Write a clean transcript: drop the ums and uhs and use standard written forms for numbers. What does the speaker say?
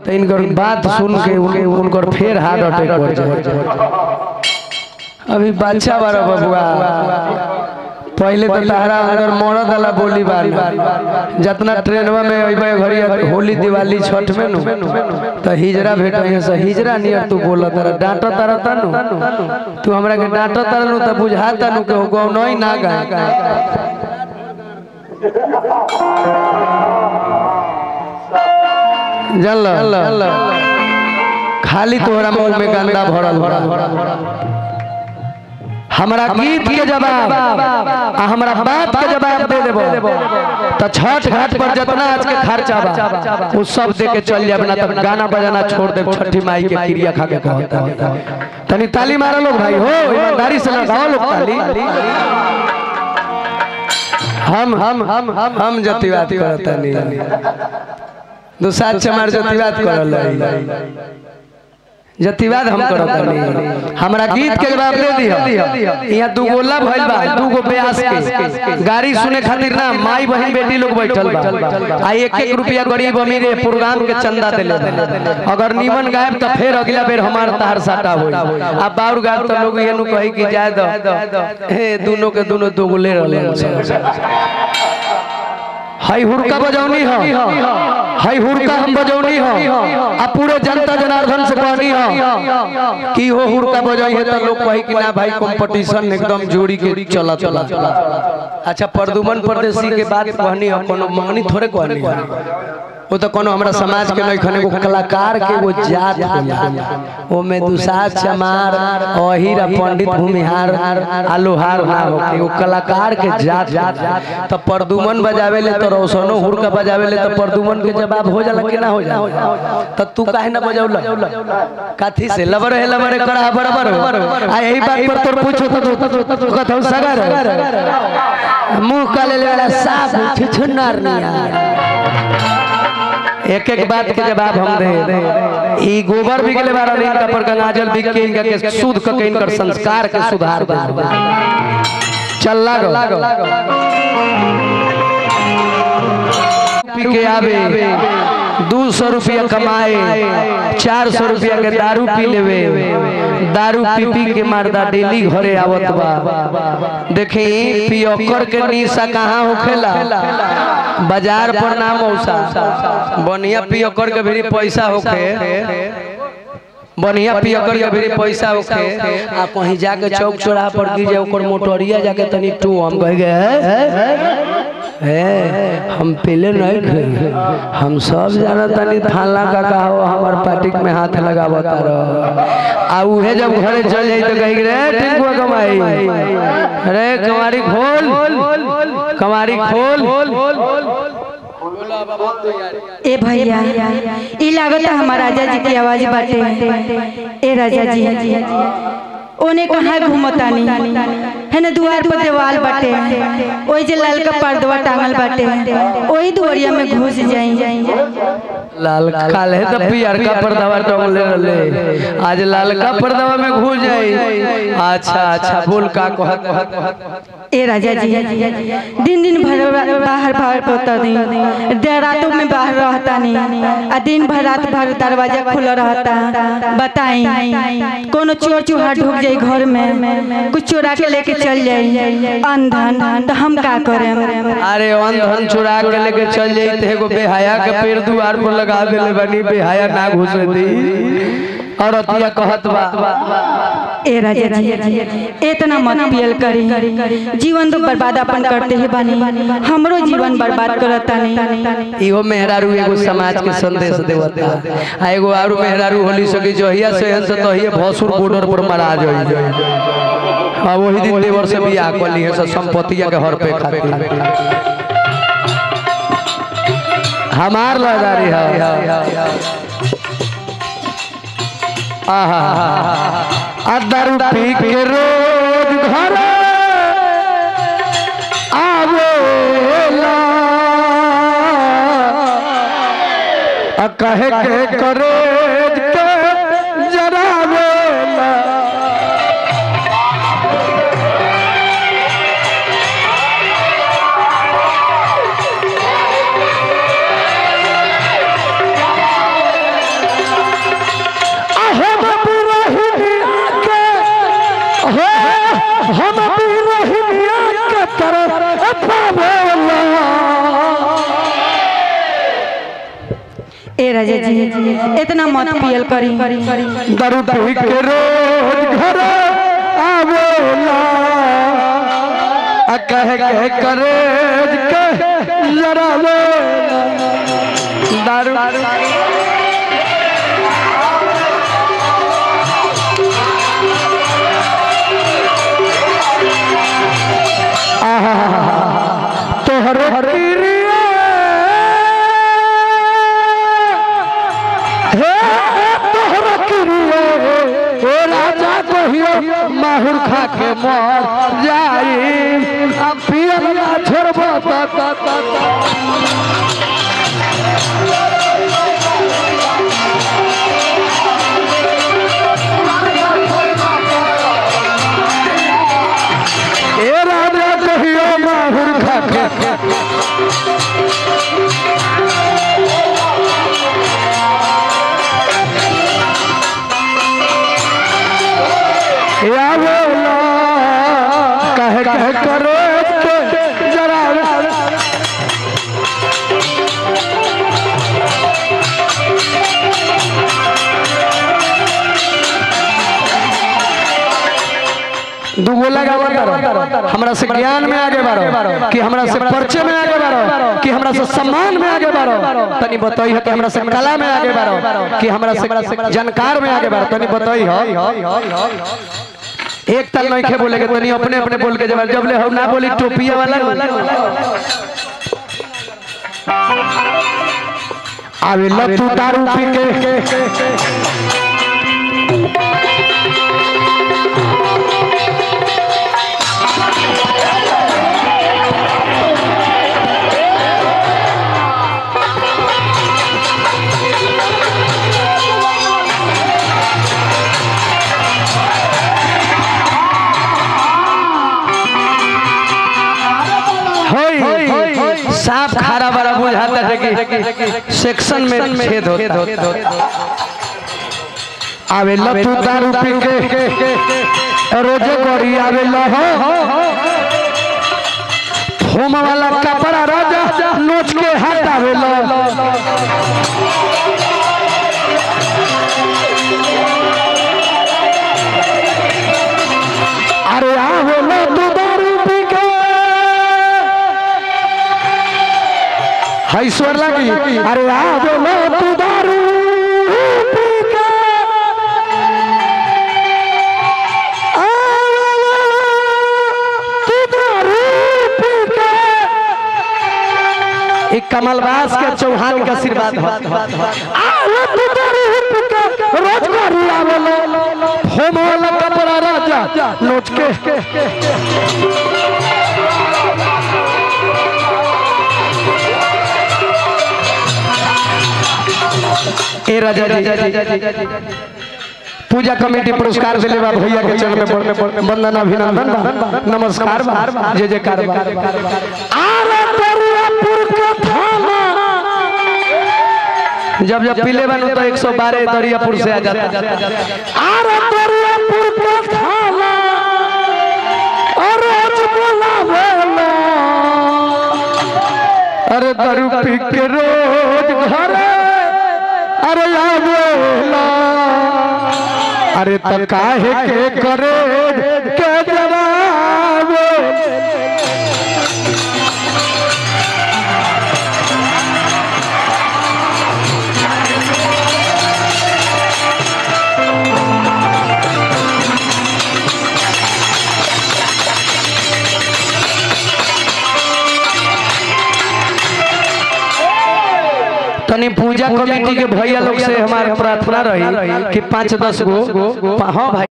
तो इनकर बात सुन के उनकर फिर हार्ट अटैक हो जाए। अभी बच्चा बारा बबुआ पहले तो तारा अगर मरद वाला बोली बार जितना ट्रेनवा में अइबे घड़ी होली दिवाली छठ में नु तो हिजरा भेटे से हिजरा नियर तू बोला तारा डांटा तारा तनु तू हमरा के डांटा तारा नु त बुझाता नु के गौ नहीं ना गा जल्ला खाली तोहरा मुंह में गंदा भरल हमारा गीत के जवाब हमारा बात के जवाब दे देबो तो छठ घाट पर जितना आज के खर्चा बा वो सब दे के चल जाब ना तब गाना बजाना छोड़ दे छठी माई के क्रिया खा के कहता तनी ताली मारा लोग भाई हो ईमानदारी से लगाओ लोग ताली। हम जतिवाद करता नहीं दूसरा चमार जतिवाद करल जतिवाद हम करत हमरा गीत के जवाब दे दी। यहाँ दू गोला भइल बा दू गो ब्यास के गाड़ी सुने खातिर ना माई बहन बेटी लोग बैठल बा आ 1-1 रुपया गरीब अमीर प्रोग्राम के चंदा देले अगर नीमन गायब तो फिर अगला बेर हमार तार साटा होई आ बाउर गायब तो लोग एनु कहि कि जाय द हे दोनों के दोनों दो गोले रहले हाई हुरका बजौनी हो हाई हुरका हम बजौनी हो आ पूरे जनता जनार्दन से कहनी हो कि हो हुरका बजाई है तो लोग कही कि ना भाई कंपटीशन एकदम जोड़ी के चला चला। अच्छा प्रदुमन परदेसी के बात कहनी हो कोनो मंगनी थोड़े कहनी वो तो कोनो हमरा समाज के नहीं खने को कलाकार के वो जात होला वो में दुसाद चमार अहिरा पंडित भूमिहार आलोहार ना हो वो कलाकार के जात तो प्रदुमन बजावे ले तो रोशनो हुरका बजावे ले तो प्रदुमन के जवाब हो जाला कि ना हो जाला तो तू काहे ना बजाउला काथी से लबर है लबर करा बराबर आ यही बात पर तोर पूछो तो कथौ सगर मुंह काले ले साफ छुछुनार निया एक बात के जवाब हम दे ई गोबर भी गेले बारा इनका पर गंगाजल बिक के इनका के शुद्ध क के इनकर संस्कार के सुधार दे चल लागो पी के आवे 200 रुपया कमाए 400 रुपया के दारू पी लेवे दारू पी के मर्दा डेली घरे आवत बा देखी पियकर के निशा कहाँ होखेला बाजार पर ना मौसा बढ़िया पियकर के भी पैसा होखे बढ़िया पियकर के भी पैसा होखे आ कहीं जाके चौक चौराहा पर गिर जाए ओकर मोटरिया जाके तनी टू हम कह गए हम पहले नहीं खे हम सब जाना तनी थाना का हो हमार पार्टी में हाथ लगावता रहो आ उहे जब घरे चल जाई तो कही रे टिंकुआ कमाई अरे कमारी खोल कमारी खोल ए भैया ई लागत हमारा राजा जी की आवाज बाटे ए राजा जी ओने कहाँ घूमतानी है ना द्वार पर देवाल बाटे ओई जे लाल का पर्दवा टांगल बाटे ओही दुआरिया में घुस जाई लाल काल है तो पियर का पर्दवा टांगल ले आज लाल का पर्दवा में घुस जाई। अच्छा बोल का कहत ए राजा जी दिन भर बाहर पड़ता नहीं रातों में बाहर रहता नहीं आ दिन भर रात भर दरवाजा खुला रहता बताई कोनो चोर चूहा ढुक जाए घर में कुछ चोरा के लेके चल जाए अंधन तो हम का करें। अरे अंधन चुरा के लेके चल जाए तो एगो बेहाया के पेड़ द्वार पर लगा देले बनी बेहाया ना घुसे दी और अतिया कहत बा ए राजा जी इतना मत पियल करी जीवन तो बर्बाद अपन करते ही बानी हमरो जीवन बर्बाद करता नहीं। इहो मेहरारू एगो समाज के संदेश देवता आ एगो आरू मेहरारू होली सके जहिया से हन से तहिए भसुर बॉर्डर पर मारा जाई हां वही दिन देवर से बियाह कली है संपत्तिया के हर पे खातिर हमार लदारी है दारू पी के रोज घर आवेला कहे के करे के जरावेला ए राजा जी इतना मत पियल करी। दारू पी के रोज घर आवेला कह करे जरा दारू तोहरे माहुर खा के मर जाई अब पियला छोड़बो ए राजा कहियो माहुर खा के कह करे जरा दुगो लगावा हमरा से ज्ञान में आगे बढ़ो कि हमरा से परिचय में आगे बढ़ो कि हमरा से सम्मान में आगे बढ़ो तनी बताई है कि हमरा से कला में आगे बढ़ो कि हमरा से जानकार में आगे बढ़ो तनी बताई हो एक तल नहीं खे बोलेगे तनी अपने अपने बोल के जब ले हो ना बोली टोपिया वाला आवे लतू दारू पी के साफ खारा वाला बुझाता है कि सेक्शन में छेद होता आवे लतू दारू पी के रोजे गोरी आवे लहो फोम वाला कपड़ा राजा नोच के हटावे लो अरे आवे लतू दारू पी के ईश्वर लगी अरे आवे लतू दारू पी के एक कमलबास के चौहान का आशीर्वाद रोजगारी आवेला कपड़ा राजा नोच के ए राजा पूजा कमेटी पुरस्कार दिले बा भैया के चरण में वंदन अभिनंदन नमस्कार जय जयकार जब पीले बनो तो 112 दरियापुर से आ जाता अरे दरियापुर का थाना अरे दारू पी के रोज घर अरे आवेला अरे तो काहे के करे के जरावे तनी पूजा कमेटी के भैया लोग से हमारे प्रार्थना रही कि 5-10 गो हाँ भाई।